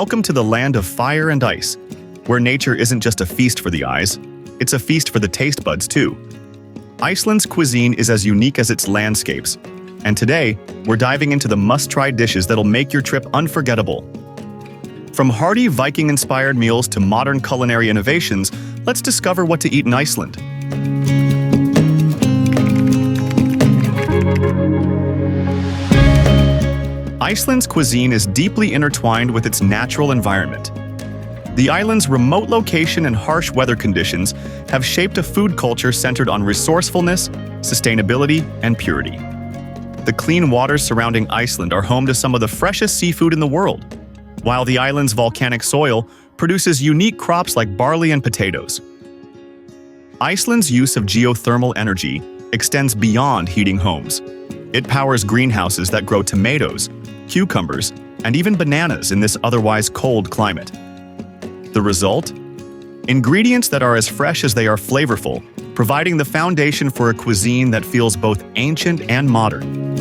Welcome to the land of fire and ice, where nature isn't just a feast for the eyes, it's a feast for the taste buds too. Iceland's cuisine is as unique as its landscapes, and today, we're diving into the must-try dishes that'll make your trip unforgettable. From hearty Viking-inspired meals to modern culinary innovations, let's discover what to eat in Iceland. Iceland's cuisine is deeply intertwined with its natural environment. The island's remote location and harsh weather conditions have shaped a food culture centered on resourcefulness, sustainability, and purity. The clean waters surrounding Iceland are home to some of the freshest seafood in the world, while the island's volcanic soil produces unique crops like barley and potatoes. Iceland's use of geothermal energy extends beyond heating homes. It powers greenhouses that grow tomatoes, cucumbers, and even bananas in this otherwise cold climate. The result? Ingredients that are as fresh as they are flavorful, providing the foundation for a cuisine that feels both ancient and modern.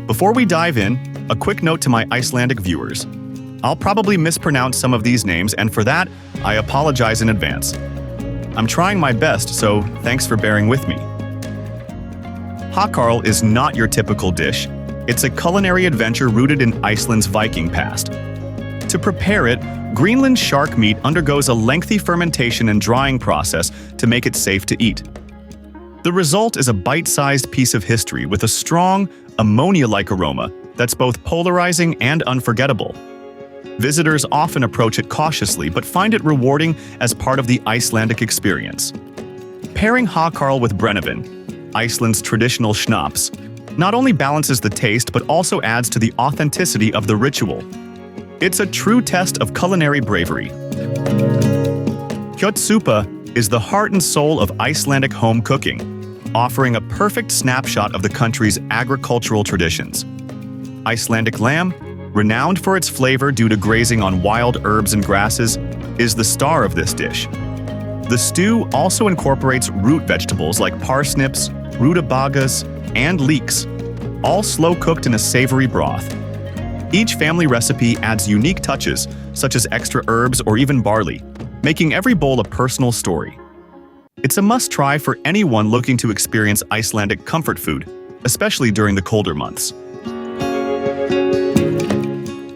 Before we dive in, a quick note to my Icelandic viewers. I'll probably mispronounce some of these names, and for that, I apologize in advance. I'm trying my best, so thanks for bearing with me. Hákar is not your typical dish. It's a culinary adventure rooted in Iceland's Viking past. To prepare it, Greenland shark meat undergoes a lengthy fermentation and drying process to make it safe to eat. The result is a bite-sized piece of history with a strong, ammonia-like aroma that's both polarizing and unforgettable. Visitors often approach it cautiously but find it rewarding as part of the Icelandic experience. Pairing hákar with brennivin, Iceland's traditional schnapps, not only balances the taste but also adds to the authenticity of the ritual. It's a true test of culinary bravery. Kjötsúpa is the heart and soul of Icelandic home cooking, offering a perfect snapshot of the country's agricultural traditions. Icelandic lamb, renowned for its flavor due to grazing on wild herbs and grasses, is the star of this dish. The stew also incorporates root vegetables like parsnips, rutabagas, and leeks, all slow-cooked in a savory broth. Each family recipe adds unique touches, such as extra herbs or even barley, making every bowl a personal story. It's a must-try for anyone looking to experience Icelandic comfort food, especially during the colder months.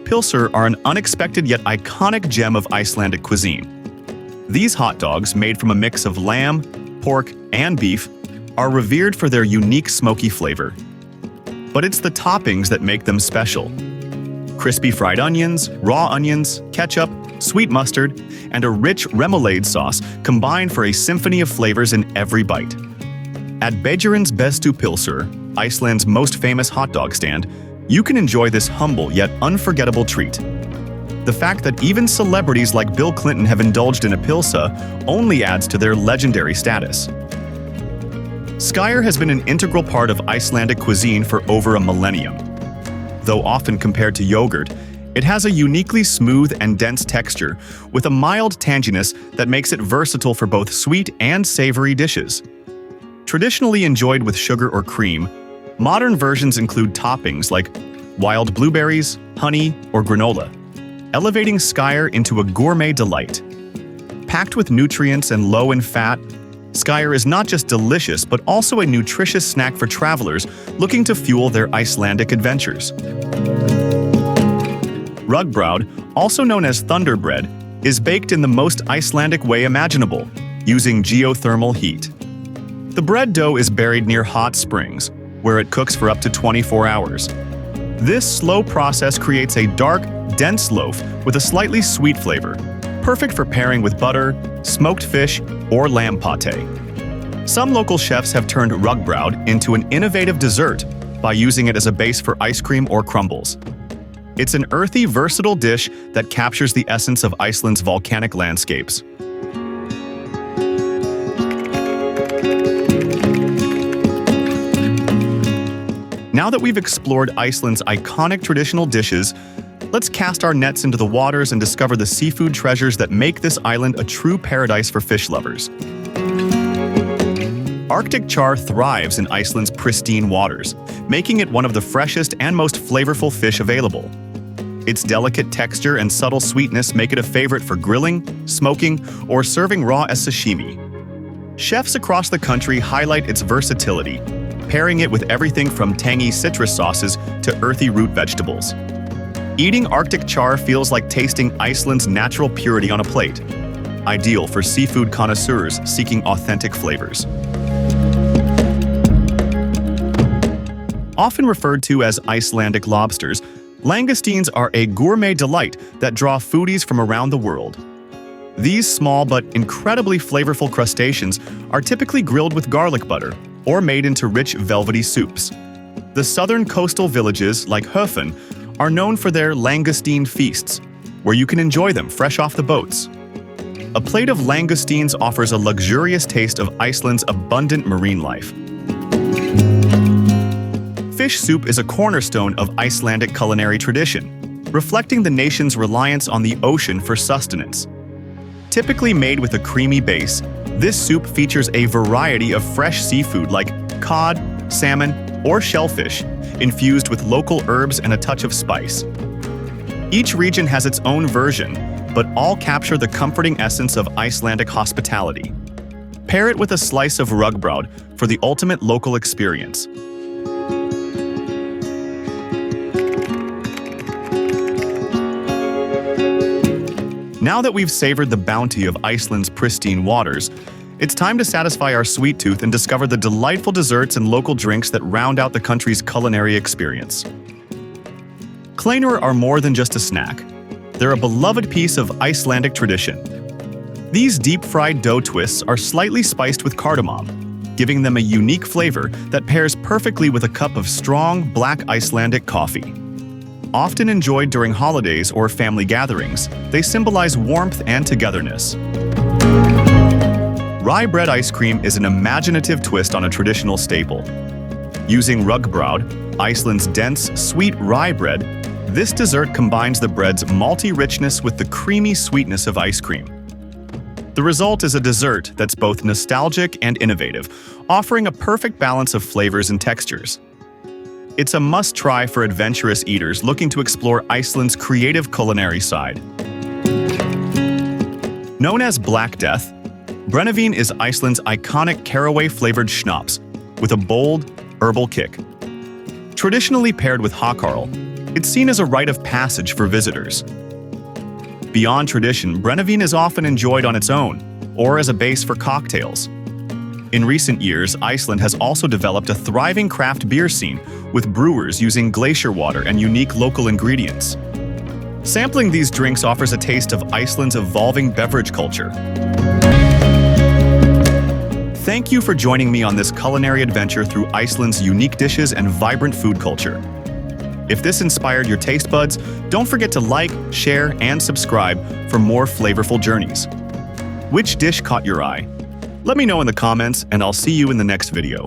Pilsur are an unexpected yet iconic gem of Icelandic cuisine. These hot dogs, made from a mix of lamb, pork, and beef, are revered for their unique smoky flavor. But it's the toppings that make them special. Crispy fried onions, raw onions, ketchup, sweet mustard, and a rich remoulade sauce combine for a symphony of flavors in every bite. At Beijarins Bestu Pilsur, Iceland's most famous hot dog stand, you can enjoy this humble yet unforgettable treat. The fact that even celebrities like Bill Clinton have indulged in a pilsa only adds to their legendary status. Skyr has been an integral part of Icelandic cuisine for over a millennium. Though often compared to yogurt, it has a uniquely smooth and dense texture with a mild tanginess that makes it versatile for both sweet and savory dishes. Traditionally enjoyed with sugar or cream, modern versions include toppings like wild blueberries, honey, or granola, elevating Skyr into a gourmet delight. Packed with nutrients and low in fat, Skyr is not just delicious but also a nutritious snack for travelers looking to fuel their Icelandic adventures. Rugbrauð, also known as thunderbread, is baked in the most Icelandic way imaginable, using geothermal heat. The bread dough is buried near hot springs, where it cooks for up to 24 hours. This slow process creates a dark, dense loaf with a slightly sweet flavor, perfect for pairing with butter, smoked fish, or lamb pate. Some local chefs have turned rugbrauð into an innovative dessert by using it as a base for ice cream or crumbles. It's an earthy, versatile dish that captures the essence of Iceland's volcanic landscapes. Now that we've explored Iceland's iconic traditional dishes, let's cast our nets into the waters and discover the seafood treasures that make this island a true paradise for fish lovers. Arctic char thrives in Iceland's pristine waters, making it one of the freshest and most flavorful fish available. Its delicate texture and subtle sweetness make it a favorite for grilling, smoking, or serving raw as sashimi. Chefs across the country highlight its versatility, pairing it with everything from tangy citrus sauces to earthy root vegetables. Eating Arctic char feels like tasting Iceland's natural purity on a plate, ideal for seafood connoisseurs seeking authentic flavors. Often referred to as Icelandic lobsters, langoustines are a gourmet delight that draw foodies from around the world. These small but incredibly flavorful crustaceans are typically grilled with garlic butter or made into rich velvety soups. The southern coastal villages, like Höfen, are known for their langoustine feasts, where you can enjoy them fresh off the boats. A plate of langoustines offers a luxurious taste of Iceland's abundant marine life. Fish soup is a cornerstone of Icelandic culinary tradition, reflecting the nation's reliance on the ocean for sustenance. Typically made with a creamy base, this soup features a variety of fresh seafood like cod, salmon, or shellfish, infused with local herbs and a touch of spice. Each region has its own version, but all capture the comforting essence of Icelandic hospitality. Pair it with a slice of rugbrauð for the ultimate local experience. Now that we've savored the bounty of Iceland's pristine waters, it's time to satisfy our sweet tooth and discover the delightful desserts and local drinks that round out the country's culinary experience. Culinary are more than just a snack. They're a beloved piece of Icelandic tradition. These deep-fried dough twists are slightly spiced with cardamom, giving them a unique flavor that pairs perfectly with a cup of strong, black Icelandic coffee. Often enjoyed during holidays or family gatherings, they symbolize warmth and togetherness. Rye bread ice cream is an imaginative twist on a traditional staple. Using rugbrauð, Iceland's dense, sweet rye bread, this dessert combines the bread's malty richness with the creamy sweetness of ice cream. The result is a dessert that's both nostalgic and innovative, offering a perfect balance of flavors and textures. It's a must-try for adventurous eaters looking to explore Iceland's creative culinary side. Known as Black Death, Brennivín is Iceland's iconic caraway-flavored schnapps with a bold, herbal kick. Traditionally paired with hákar, it's seen as a rite of passage for visitors. Beyond tradition, Brennivín is often enjoyed on its own or as a base for cocktails. In recent years, Iceland has also developed a thriving craft beer scene with brewers using glacier water and unique local ingredients. Sampling these drinks offers a taste of Iceland's evolving beverage culture. Thank you for joining me on this culinary adventure through Iceland's unique dishes and vibrant food culture. If this inspired your taste buds, don't forget to like, share, and subscribe for more flavorful journeys. Which dish caught your eye? Let me know in the comments, and I'll see you in the next video.